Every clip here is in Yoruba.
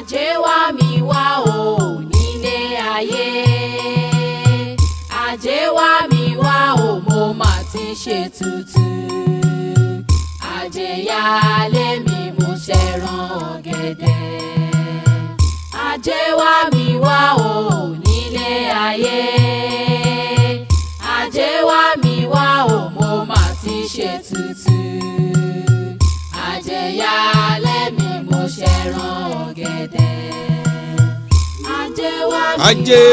ajé wá mi wá o nílé ayé ajé wá mi wá o mo mà ti ṣe tutù ajé yálé mi mo ṣẹran ọ̀gẹ̀dẹ̀ ajé wá mi wá o nílé ayé ajé wá mi wá o mo mà ti ṣe tutù ajé yálé mi mo ṣẹran ọ̀gẹ̀dẹ̀ ajé wá mi wá o ajé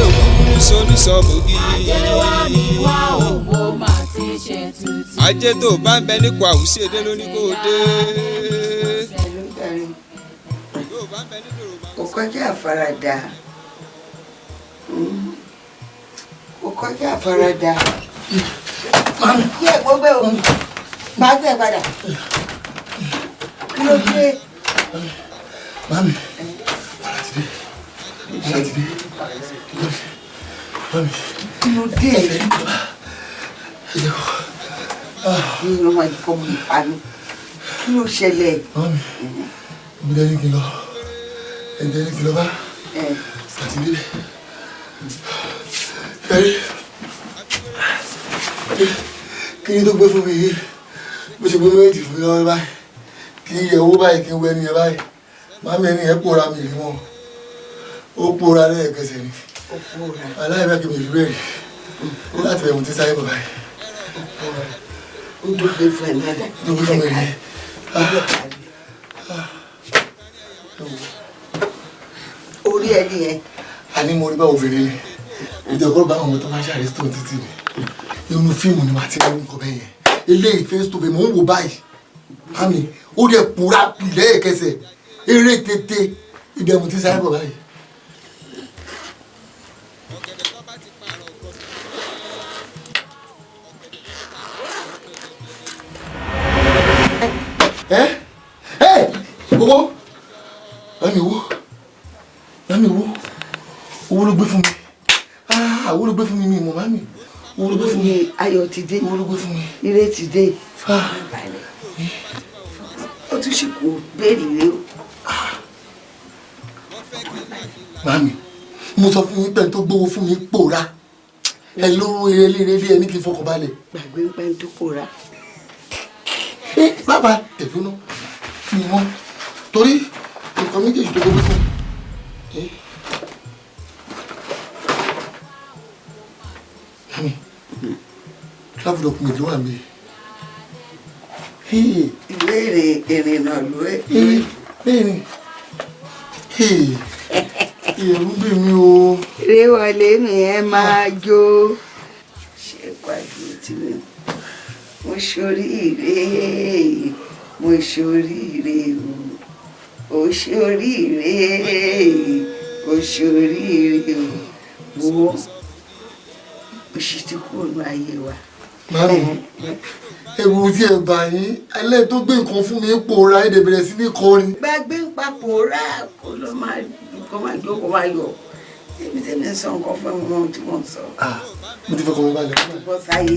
òkùnkùn sóníṣọ́bùgì ajé wá mi wá o mo mà ti ṣe tutù ajé tó bá ń bẹ ní kò àwùsíèdè lóní kò dé. Kò kọjá àfaradà kò kọjá àfaradà yẹ gbogbo ẹ̀ òun máa gbẹ̀ padà kí ló dé. Mami, ara ti dé. Mami, kí ló dé. Kí ló máa kọ́ mi ìpanu kí ló ṣẹlẹ̀. Mami, ibi dẹ́ni kí n lọ ẹ̀jẹ̀ ní kí n lọ bá àti dé. Kí ni tó gbé fún mi yìí bó ṣe gbé méjì fún mi lọ́wọ́ báyìí kí n yẹ owó báyìí kí n wẹ ẹni yẹn báyìí màmí ẹni yẹn pòórá mi rí mọ́ ó pòórá lẹ́ẹ̀kẹsẹ̀ ni aláìbá kí mi rí bẹ́ẹ̀ rí láti bẹ̀rù tí sáyé bọ̀ báyìí. Ó dúpẹ́ fún ẹ̀ náà. Ó dúpẹ́ fún mi rí. Orí ẹni yẹn. A ní mo rí bá obìnrin ni ìjọba bá àwọn ọmọ tó máa ń ṣàrí stone títì ni inú fíìmù ni màá ti rí nǹkan bẹ́ẹ̀ yẹn eléyìí face to face mò ń wò báyìí mami ó dẹ̀ pòórá lẹ́ẹ̀kẹsẹ̀ eré tètè ìdẹ̀mù tí sáyé bọ̀ báyìí. Owó mami owó ló gbé fún mi owó ló gbé fún mi mi mọ̀ mami owó ló gbé fún mi. Ayọ̀ ti dé owó ló gbé fún mi. Ire ti dé. Ó tún ṣì kú béèrè rẹ o. Mami mo sọ fún yín pé tó gbówó fún mi pòórá ẹ lóró eré ẹni kì í fọkàn balẹ̀. Gbàgbé ń pẹ́ tó pòórá. Bàbá tẹ̀fúnú mi mọ́ torí nǹkan méjèèjì tó gbówó fún mi. Mami travel document ló wà mí. Ìwé ìrìnnà ló ẹ. Bẹ́ẹ̀ni ìyẹ̀rù ń bè mí o. Réwọlé mi ẹ máa jó. Ṣé pàdé tí mo ṣoríire mo ṣoríire o ṣoríire o ṣoríire o wo òṣì tí kúrò ní ayé wa. Mami ewu tí ẹ bá yín alẹ́ tó gbé nǹkan fún mi pòórá ẹ̀ dẹ̀ bẹ̀rẹ̀ sí ní kọrin. Gbàgbé ń pa pòórá kó ló máa jó kó máa yọ èmi tí mi sọ nǹkan fún mi ohun tí mo ń sọ. Mo ti fọkàn mi balẹ̀. Bọ́ sáyé.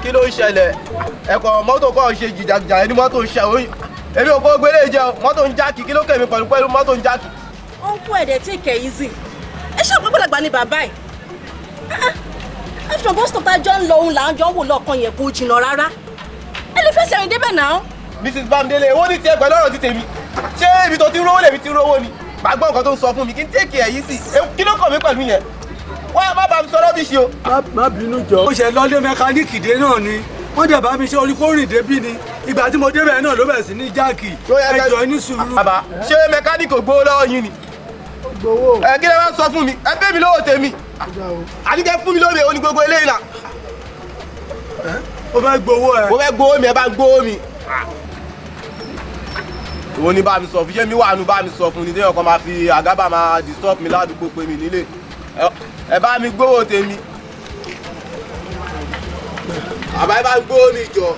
Kí ló ń ṣẹlẹ̀ ẹ̀kọ́ mọ́tò kọ́ ṣe jìjàgìjà ẹni mọ́tò ń ṣe òyìn èmi ò kó gbélé jẹ mọ́tò ń jákì kí ló kẹ̀mí pẹ̀lú mọ́tò ń jákì. ó ń kó ẹ̀dẹ̀ tí kẹ̀ yìí zì ẹ ṣe àpò gbọ́dọ̀ gbà ní bàbá ẹ̀ after bus stop tá a jọ ń lọ òun là ń jọ ń wò lọ́ọ̀kan yẹn kó jìnnà rárá ẹ lè fẹsẹ̀ rìn débẹ̀ náà. Mrs. Bamdele owó ní tiẹ̀ pẹ̀lú ọ̀rọ̀ ti tèmi ṣé ibi tó ti rówó lèmi ti rówó ni gbàgbọ́ nǹkan tó ń sọ fún mi kí n tèkì ẹ̀ yìí sí kí ló kàn mí pẹ̀lú yẹn wá má bàa mi sọ rọ́bìṣì o. má bínú jọ. ó ṣe lọ́lé mẹkáníìkì dé náà ni wọ́n dẹ̀ bá mi ṣe orí kó rìn débí ni ìgbà tí mo débẹ̀ náà ló bẹ̀ sí ní jáàkì ẹjọ́ ní sùúrù. bàbá ṣé mẹkáníìkì ò gbowó lọ́wọ́ yín ni. gbowó. ẹ kí lè wá sọ fún mi ẹ bẹ́ mi lówó tèmi àdìgẹ́ fún mi lóde òní gbogbo eléyìí náà. o fẹ́ gbowó ẹ. mo fẹ́ gbowó mi ẹ bá ń gbowó mi. ìwọ ni bá mi sọ fún ṣé mi wà nù bá mi sọ fún ni téèyàn kan máa fi àgábà máa disturb mi ládùúgbò pé mi nílé ẹ bá mi gbowó tèmi. àbá ẹ bá gbowó mi jọ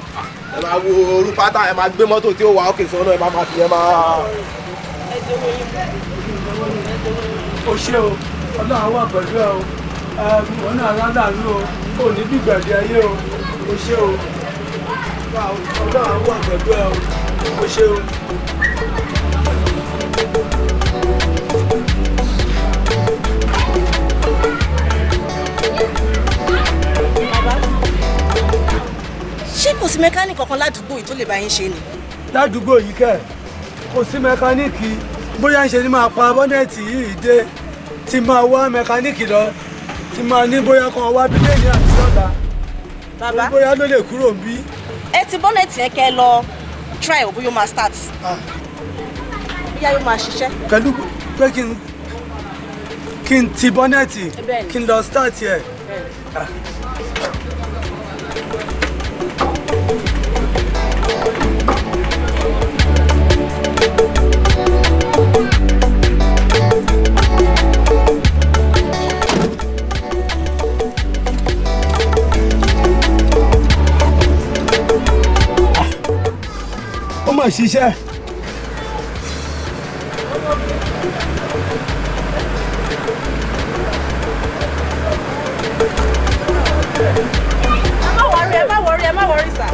ẹ máa wo orú pátá ẹ máa gbé mọ́tò tí ó wà ókè sọ́nà ẹ máa fi ẹ máa. o ṣe o ọlọ́run wà pẹ̀lú ẹ o wọn náà rádàánú o kò ní bígbẹ̀dẹ̀ ayé o ṣe o ọlọ́run wà pẹ̀lú ẹ o ṣe o. ṣé kò sí mẹkáníìkì kankan ládùúgbò yìí tó lè bá yín ṣe ni. ládùúgbò yìí kẹ kò sí mẹkáníìkì bóyá ń ṣe ni máa pa bọ́nẹ̀tì yìí dé tí máa wá mẹkáníìkì lọ tí máa ní bóyá kan wá bí lẹ́yìn àti ọ̀la. bàbá bóyá ló lè kúrò bí. ẹ ti bọ́nẹ̀tì yẹn kẹ́ lọ try ò bóyá ó máa start. bóyá yóò máa ṣiṣẹ́. pẹ̀lú pé kí n ti bọ́nẹ̀tì kí n lọ start yẹ. ó mà ṣiṣẹ́. ẹ má wọrí sà.